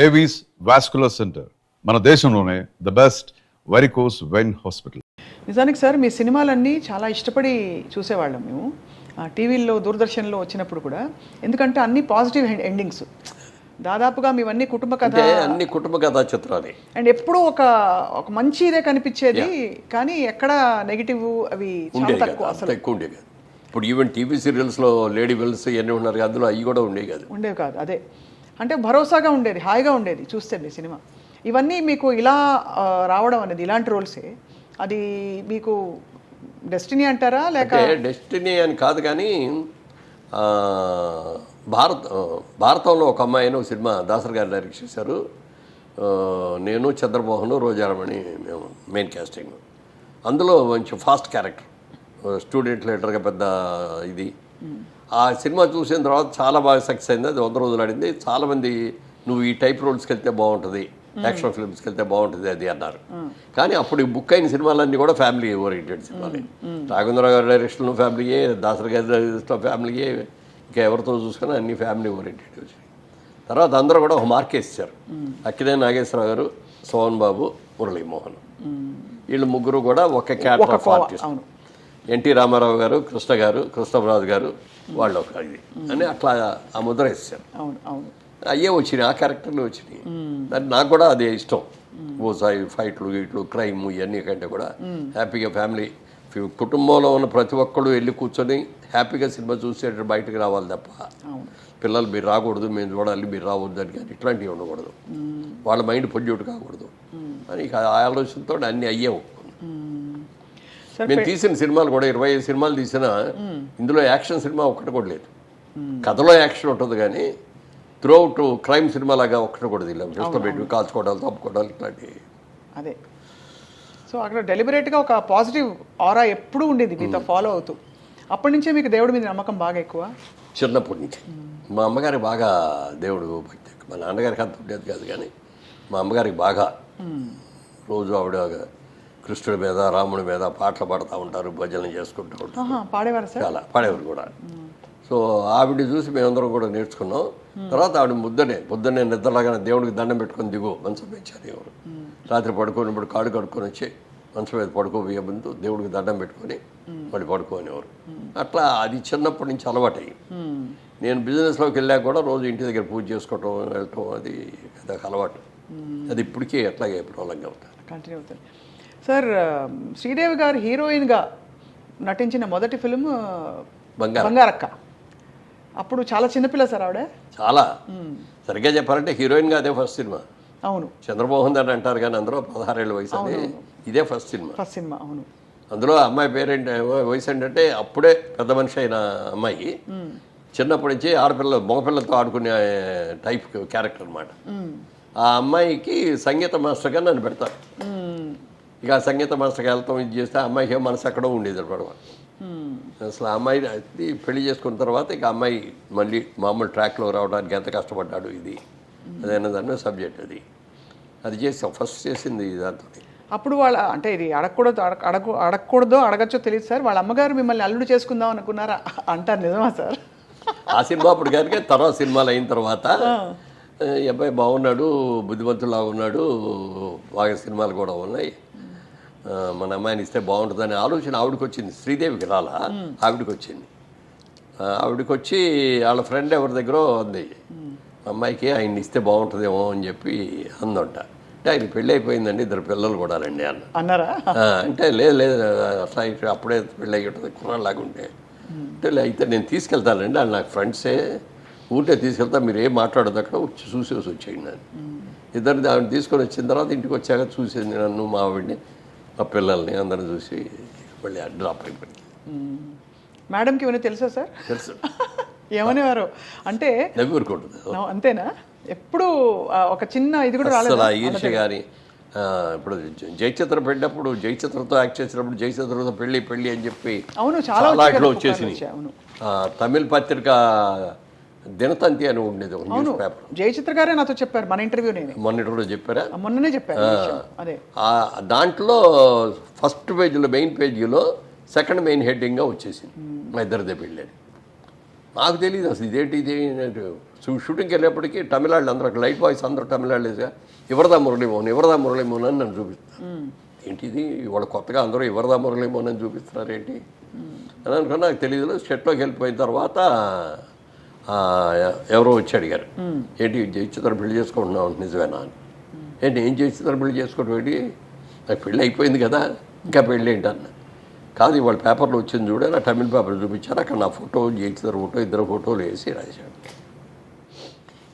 Avis vascular centre మన దేశంలోనే the best varicose vein hospital. నిజానికి సార్ మీ సినిమాలన్నీ చాలా ఇష్టపడి చూసేవాళ్ళం మేము టీవీల్లో దూరదర్శన్లో వచ్చినప్పుడు కూడా, ఎందుకంటే అన్ని పాజిటివ్ ఎండింగ్స్. దాదాపుగా మీవన్నీ కుటుంబ కథ, అన్ని కుటుంబ కథా చిత్రాలే. అండ్ ఎప్పుడూ ఒక మంచి ఇదే కనిపించేది, కానీ ఎక్కడ నెగిటివ్ అవి చాలా తక్కువ, అసలు ఎక్కువ ఉండేవి కాదు. ఇప్పుడు ఈవెన్ టీవీ సీరియల్స్లో లేడీ విల్స్ ఇవన్నీ ఉన్నారు, అందులో అవి కూడా ఉండేవి కాదు. అదే అంటే భరోసాగా ఉండేది, హాయిగా ఉండేది చూస్తే మీ సినిమా. ఇవన్నీ మీకు ఇలా రావడం అనేది, ఇలాంటి రోల్సే, అది మీకు డెస్టినీ అంటారా లేక? డెస్టినీ అని కాదు, కానీ భారతంలో ఒక అమ్మాయిని ఒక సినిమా దాసరి గారు డైరెక్ట్ చేశారు. నేను, చంద్రమోహన్, రోజారమణి మేము మెయిన్ క్యాస్టింగ్. అందులో మంచి ఫాస్ట్ క్యారెక్టర్, స్టూడెంట్ లీడర్గా పెద్ద ఇది. ఆ సినిమా చూసిన తర్వాత చాలా బాగా సక్సెస్ అయింది. అది 100 రోజులు ఆడింది. చాలామంది నువ్వు ఈ టైప్ రోల్స్కి వెళ్తే బాగుంటుంది, యాక్షన్ ఫిల్మ్స్కి వెళ్తే బాగుంటుంది అది అన్నారు. కానీ అప్పుడు బుక్ అయిన సినిమాలన్నీ కూడా ఫ్యామిలీ ఓరియంటెడ్ సినిమాలే. రాఘవేంద్ర గారి డైరెక్షన్లో ఫ్యామిలీయే, దాసరి గారి డైరెక్షన్లో ఫ్యామిలీయే, ఇంకా ఎవరితో చూసుకున్నా అన్ని ఫ్యామిలీ ఓరియంటెడ్ వచ్చాయి. తర్వాత అందరూ కూడా ఒక మార్కేసారు. అక్కినేని నాగేశ్వరరావు గారు, సోహన్ బాబు, మురళీమోహన్, వీళ్ళు ముగ్గురు కూడా ఒక character of artist. NT Rama Rao garu, Krishna గారు, కృష్ణరాజు గారు, వాళ్ళు ఒక ఇది అని అట్లా ఆ ముద్ర వేసారు. అయ్యే వచ్చినాయి, ఆ క్యారెక్టర్లు వచ్చినాయి. నాకు కూడా అదే ఇష్టం. ఓసాయి ఫైట్లు గీట్లు క్రైమ్ ఇవన్నీ కంటే కూడా హ్యాపీగా ఫ్యామిలీ కుటుంబంలో ఉన్న ప్రతి ఒక్కళ్ళు వెళ్ళి కూర్చొని హ్యాపీగా సినిమా చూసేటట్టు బయటకు రావాలి తప్ప పిల్లలు మీరు రాకూడదు, మేము చూడాలి, మీరు రావద్దు అని కానీ ఇట్లాంటివి ఉండకూడదు, వాళ్ళ మైండ్ పొల్యూట్ కాకూడదు అని ఆ ఆలోచనతో అన్నీ అయ్యావు. మేము తీసిన సినిమాలు కూడా 25 సినిమాలు తీసినా ఇందులో యాక్షన్ సినిమా ఒక్కటి కూడా లేదు. కథలో యాక్షన్ ఉంటుంది కానీ త్రూఅవుట్ క్రైమ్ సినిమా లాగా ఒక్కటి కూడా తెలియదు. పెట్టి కాల్చుకోవడాలు, తప్పుకోవడాలు ఇట్లాంటివి. అదే సో అక్కడ డెలిబరేట్గా ఒక పాజిటివ్ ఆరా ఎప్పుడూ ఉండేది మీతో ఫాలో అవుతూ. అప్పటి నుంచే మీకు దేవుడి మీద నమ్మకం బాగా ఎక్కువ? చిన్నప్పటి నుంచి. మా అమ్మగారికి బాగా దేవుడు భక్తి, మా నాన్నగారికి అంత ఉండేది కాదు, కానీ మా అమ్మగారికి బాగా. రోజు ఆవిడ కృష్ణుడి మీద, రాముడి మీద పాటలు పాడుతూ ఉంటారు, భజనలు చేసుకుంటూ ఉంటారు. పాడేవారు సార్? చాలా పాడేవారు కూడా. సో ఆవిడ చూసి మేమందరం కూడా నేర్చుకున్నాం. తర్వాత ఆవిడ పొద్దున్నే నిద్రలాగానే దేవుడికి దండం పెట్టుకొని దిగు మంచం పెంచారు. ఎవరు రాత్రి పడుకున్నప్పుడు కాడు కడుక్కొని వచ్చి మంచం మీద పడుకోబోయే ముందు దేవుడికి దండం పెట్టుకొని మళ్ళీ పడుకోనేవారు. అట్లా అది చిన్నప్పటి నుంచి అలవాటయ్యి. నేను బిజినెస్లోకి వెళ్ళాక కూడా రోజు ఇంటి దగ్గర పూజ చేసుకోవటం, వెళ్ళటం, అది అదొక అలవాటు. అది ఇప్పటికీ అట్లాగే ప్రాబ్లంగా అవుతారు, కంటిన్యూ అవుతుంది. సార్, శ్రీదేవి గారు హీరోయిన్గా నటించిన మొదటి ఫిలిం బంగారక్క. అప్పుడు చాలా చిన్నపిల్ల సార్ ఆవిడ. చాలా సరిగ్గా చెప్పాలంటే హీరోయిన్గా అదే ఫస్ట్ సినిమా. అవును, చంద్రమోహన్ అని అంటారు కానీ అందరూ 16 ఏళ్ళ వయసు అని ఇదే ఫస్ట్ సినిమా. అవును. అందులో అమ్మాయి పేరేంటి, వయసు ఏంటంటే అప్పుడే పెద్ద మనిషి అయిన అమ్మాయి, చిన్నప్పటి నుంచి మగపిల్లలతో ఆడుకునే టైప్ క్యారెక్టర్ అనమాట. ఆ అమ్మాయికి సంగీత మాస్టర్గా నన్ను పెడతారు. ఇక ఆ సంగీత మాస్టర్కి వెళ్తాం, ఇది చేస్తే ఆ అమ్మాయికి మనసు ఎక్కడో ఉండేది అనమాట. అసలు ఆ అమ్మాయి పెళ్లి చేసుకున్న తర్వాత ఇక అమ్మాయి మళ్ళీ మామూలు ట్రాక్లో రావడానికి ఎంత కష్టపడ్డాడు, ఇది అదైనా దాని సబ్జెక్ట్. అది చేసాం, ఫస్ట్ చేసింది దాంతో. అప్పుడు వాళ్ళ అంటే ఇది అడగకూడదో అడగచ్చో తెలియదు సార్, వాళ్ళ అమ్మగారు మిమ్మల్ని అల్లుడు చేసుకుందాం అనుకున్నారా అంటారు, నిజమా సార్? ఆ సినిమా అప్పుడు కానీ తర్వాత సినిమాలు అయిన తర్వాత ఈ అబ్బాయి బాగున్నాడు, బుద్ధిమంతులా ఉన్నాడు, బాగా సినిమాలు కూడా ఉన్నాయి, మన అమ్మాయిని ఇస్తే బాగుంటుందనే ఆలోచన ఆవిడకి వచ్చింది. శ్రీదేవికి రాలా, ఆవిడకి వచ్చింది. ఆవిడకి వచ్చి వాళ్ళ ఫ్రెండ్ ఎవరి దగ్గర అంది, అమ్మాయికి ఆయన్ని ఇస్తే బాగుంటుందేమో అని చెప్పి అందంట. అంటే ఆయన పెళ్ళి అయిపోయిందండి, 2 పిల్లలు కూడా రండి అన్నారా? అంటే లేదు అట్లా అప్పుడే పెళ్ళి అయ్యి ఉంటుంది కుర్రాళ్ళలాగా ఉంటే. అంటే అయితే నేను తీసుకెళ్తానండి, వాళ్ళు నాకు ఫ్రెండ్సే, ఊరికే తీసుకెళ్తా, మీరు ఏం మాట్లాడదు, అక్కడ వచ్చి చూసేసి వచ్చేయండి అని. ఇద్దరిని ఆవిడ తీసుకొని వచ్చిన తర్వాత ఇంటికి వచ్చాక చూసేది నన్ను, మా ఆవిడని, ఆ పిల్లల్ని అందరిని చూసి మళ్ళీ డ్రాప్ అయిపోయింది. మేడంకి ఏమైనా తెలుసా సార్? తెలుసు. ఏమనేవారు అంటే నవ్వురుకుంటుంది అంతేనా? ఎప్పుడు ఒక చిన్న ఇది కూడా రాలేదు ఈర్ష్య కానీ. ఇప్పుడు జయచిత్ర పెట్టినప్పుడు, జయచిత్రతో యాక్ట్ చేసినప్పుడు జయచిత్రతో పెళ్ళి అని చెప్పి అవును చాలా ఇట్లా వచ్చేసింది. తమిళ పత్రిక దినతంతి అని ఉండేది ఒక న్యూస్ పేపర్. జయచిత్ర గారే నాతో చెప్పారు, మన ఇంటర్వ్యూ మొన్నటి చెప్పారా? మొన్ననే చెప్పారు. అదే దాంట్లో ఫస్ట్ పేజీలో, మెయిన్ పేజీలో సెకండ్ మెయిన్ హెడ్డింగ్గా వచ్చేసింది మా ఇద్దరిదే పెళ్ళి. నాకు తెలియదు అసలు ఇదేంటి షూటింగ్కి వెళ్ళేప్పటికీ తమిళాళ్ళు అందరూ లైట్ బాయ్స్ అందరూ తమిళాళ్ళు ఇవరదా మురళీమోహన్ అని నన్ను చూపిస్తారు. ఏంటిది ఇవాళ కొత్తగా అందరూ ఇవరదా మురళీమోహన్ అని చూపిస్తున్నారు ఏంటి అని అనుకున్నా. నాకు తెలియదు. షెట్లోకి వెళ్ళిపోయిన తర్వాత ఎవరో వచ్చి అడిగారు, ఏంటి జయచిత్ర పెళ్లి చేసుకుంటున్నావు నిజమేనా అని. ఏంటి ఏం జయచిత్ర పెళ్లి చేసుకోవడం ఏంటి, నాకు పెళ్ళి అయిపోయింది కదా ఇంకా పెళ్ళి ఏంటి అన్న. కాదు ఇవాళ పేపర్లో వచ్చింది చూడ, నా తమిళ పేపర్ చూపించారు, అక్కడ నా ఫోటో జయచిత్ర ఫోటో ఇద్దరు ఫోటోలు వేసి రాశాడు.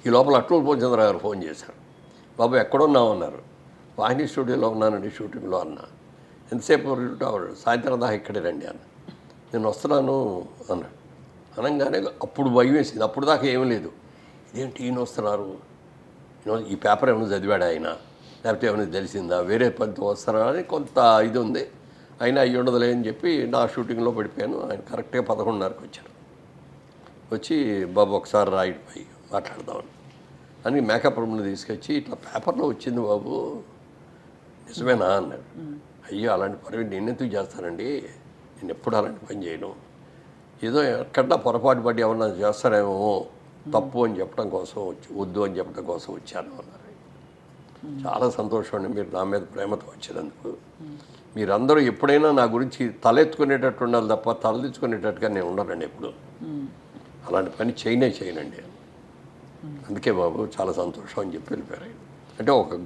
ఈ లోపల అట్లూరు పూర్ణచంద్ర గారు ఫోన్ చేశారు, బాబు ఎక్కడున్నావు అన్నారు. వాహిని స్టూడియోలో ఉన్నానండి షూటింగ్లో అన్న. ఎంతసేపు సాయంత్రం దాకా ఇక్కడే రండి అన్న. నేను వస్తున్నాను అన్నాడు. అనగానే అప్పుడు భయం వేసింది. అప్పుడు దాకా ఏమీ లేదు. ఇదేంటి ఈయన వస్తున్నారు, ఈ పేపర్ ఏమైనా చదివాడు ఆయన, లేకపోతే ఏమైనా తెలిసిందా, వేరే పనితో వస్తారా అని కొంత ఇది ఉంది. అయినా అయ్యి ఉండదులే అని చెప్పి నా షూటింగ్లో పడిపోయాను. ఆయన కరెక్ట్గా 11:30కి వచ్చారు. వచ్చి బాబు ఒకసారి రాయిపోయి మాట్లాడదామని అని మేకప్ రూమ్లో తీసుకొచ్చి ఇట్లా పేపర్లో వచ్చింది బాబు నిజమేనా అన్నాడు. అయ్యో అలాంటి పని నేను ఎందుకు చేస్తానండి, నేను ఎప్పుడు అలాంటి పని చేయను, ఏదో ఎక్కడా పొరపాటు పడి ఏమన్నా చేస్తారేమో తప్పు అని చెప్పడం కోసం వద్దు అని చెప్పడం కోసం వచ్చాను అన్నారు. చాలా సంతోషం అండి మీరు నా మీద ప్రేమతో వచ్చినందుకు. మీరందరూ ఎప్పుడైనా నా గురించి తలెత్తుకునేటట్టు ఉండాలి తప్ప తలదించుకునేటట్టుగా నేను ఉండనండి ఎప్పుడు. అలాంటి పని చేయనండి. అందుకే బాబు చాలా సంతోషం అని చెప్పి వెళ్ళిపోయారు. అంటే ఒక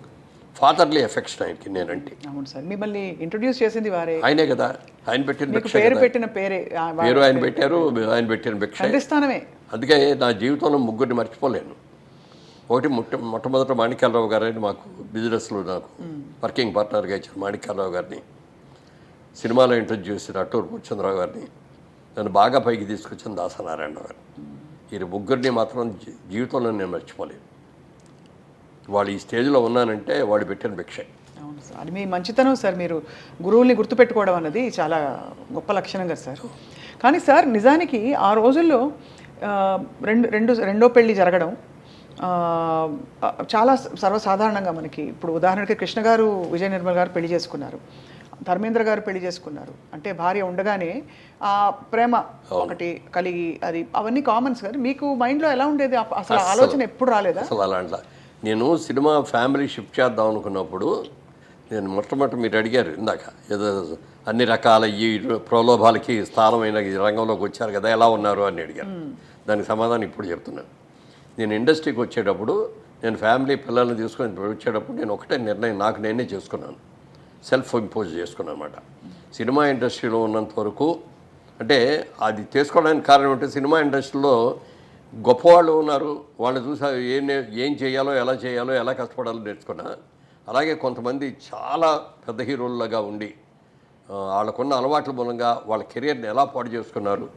ఫాదర్లీ ఎఫెక్షన్ ఆయనకి నేనంటే. అవును సార్, మిమ్మల్ని ఇంట్రొడ్యూస్ చేసింది వారే, ఆయనే కదా. ఆయన పెట్టిన భిక్ష, పేరు పెట్టిన పేరే పేరు ఆయన పెట్టారు, ఆయన పెట్టిన భిక్ష. అందుకే నా జీవితంలో ముగ్గురిని మర్చిపోలేను. ఒకటి మొట్టమొదట మాణిక్యాలరావు గారని మాకు బిజినెస్లో నాకు వర్కింగ్ పార్ట్నర్గా ఇచ్చిన మాణిక్యాలరావు గారిని, సినిమాలో ఇంట్రొడ్యూస్ చేసిన అట్టూరు పూర్ణచంద్రరావు గారిని, నన్ను బాగా పైకి తీసుకొచ్చిన దాసనారాయణ గారు. ఈ ముగ్గురిని మాత్రం జీవితంలో నేను మర్చిపోలేను. వాళ్ళు ఈ స్టేజ్లో ఉన్నానంటే వాళ్ళు పెట్టిన భిక్ష. అవును సార్, అది మీ మంచితనం సార్. మీరు గురువుల్ని గుర్తుపెట్టుకోవడం అన్నది చాలా గొప్ప లక్షణం కదా సార్. కానీ సార్ నిజానికి ఆ రోజుల్లో రెండో పెళ్ళి జరగడం చాలా సర్వసాధారణంగా మనకి. ఇప్పుడు ఉదాహరణకి కృష్ణ గారు విజయ నిర్మల్ గారు పెళ్లి చేసుకున్నారు, ధర్మేంద్ర గారు పెళ్లి చేసుకున్నారు. అంటే భార్య ఉండగానే ఆ ప్రేమ ఒకటి కలిగి అది అవన్నీ కామన్స్ కదా. మీకు మైండ్లో ఎలా ఉండేది అసలు, ఆలోచన ఎప్పుడు రాలేదా? అసలు అలాంటి నేను సినిమా ఫ్యామిలీ షిఫ్ట్ చేద్దాం అనుకున్నప్పుడు నేను మొట్టమొదటి మీరు అడిగారు ఇందాక, ఏదో అన్ని రకాల ఈ ప్రలోభాలకి స్థానమైన ఈ రంగంలోకి వచ్చారు కదా ఎలా ఉన్నారు అని అడిగారు. దానికి సమాధానం ఇప్పుడు చెప్తున్నాను. నేను ఇండస్ట్రీకి వచ్చేటప్పుడు నేను ఫ్యామిలీ పిల్లల్ని తీసుకొని వచ్చేటప్పుడు నేను ఒకటే నిర్ణయం నాకు నేనే చేసుకున్నాను, సెల్ఫ్ ఇంపోజ్ చేసుకున్నాను అనమాట. సినిమా ఇండస్ట్రీలో ఉన్నంత వరకు, అంటే అది చేసుకోవడానికి కారణం అంటే సినిమా ఇండస్ట్రీలో గొప్పవాళ్ళు ఉన్నారు, వాళ్ళు చూసా ఏం చేయాలో ఎలా చేయాలో ఎలా కష్టపడాలో నేర్చుకున్నా. అలాగే కొంతమంది చాలా పెద్ద హీరోలుగా ఉండి వాళ్ళకున్న అలవాట్ల మూలంగా వాళ్ళ కెరియర్ని ఎలా పాడు చేసుకున్నారు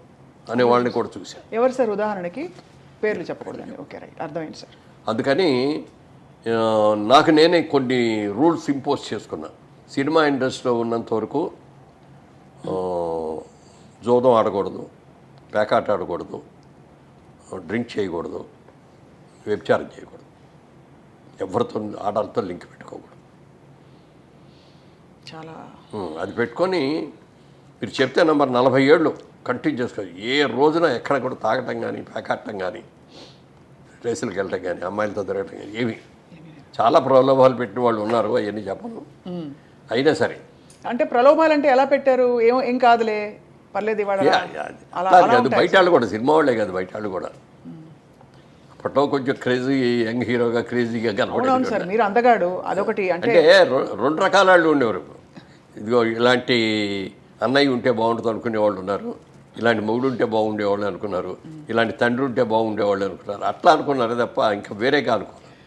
అనే వాళ్ళని కూడా చూశాను. ఎవరు సార్ ఉదాహరణకి? పేర్లు చెప్పకూడదండి. ఓకే రైట్, అర్థమైంది సార్. అందుకని నాకు నేనే కొన్ని రూల్స్ ఇంపోజ్ చేసుకున్నా. సినిమా ఇండస్ట్రీలో ఉన్నంత వరకు జోదం ఆడకూడదు, పేకాట ఆడకూడదు, డ్రింక్ చేయకూడదు, వ్యభిచారం చేయకూడదు, ఎవరితో ఆడాలతో లింక్ పెట్టుకోకూడదు. చాలా అది పెట్టుకొని మీరు చెప్తే నెంబర్ 47 కంటిన్యూ చేసుకోవాలి. ఏ రోజున ఎక్కడ కూడా తాగటం కానీ పేకాటం కానీ రేసులకు వెళ్ళటం కానీ అమ్మాయిలతో తిరగటం కానీ ఏమి. చాలా ప్రలోభాలు పెట్టిన వాళ్ళు ఉన్నారు, అవన్నీ చెప్పను. అయినా సరే అంటే ప్రలోభాలు అంటే ఎలా పెట్టారు? ఏం కాదులే పర్లేదు అది బయట వాళ్ళు కూడా, సినిమా వాళ్ళే కాదు బయట వాళ్ళు కూడా. అప్పట్లో కొంచెం క్రేజీ యంగ్ హీరోగా క్రేజీగా కనపడేది సార్. మీరు అందగాడు అదొకటి. అంటే 2 రకాల వాళ్ళు ఉండేవారు. ఇదిగో ఇలాంటి అన్నయ్య ఉంటే బాగుంటుంది అనుకునే వాళ్ళు ఉన్నారు, ఇలాంటి మొగుడు ఉంటే బాగుండేవాళ్ళు అనుకున్నారు, ఇలాంటి తండ్రి ఉంటే బాగుండేవాళ్ళు అనుకున్నారు. అట్లా అనుకున్నారు తప్ప ఇంకా వేరేగా అనుకున్నారు.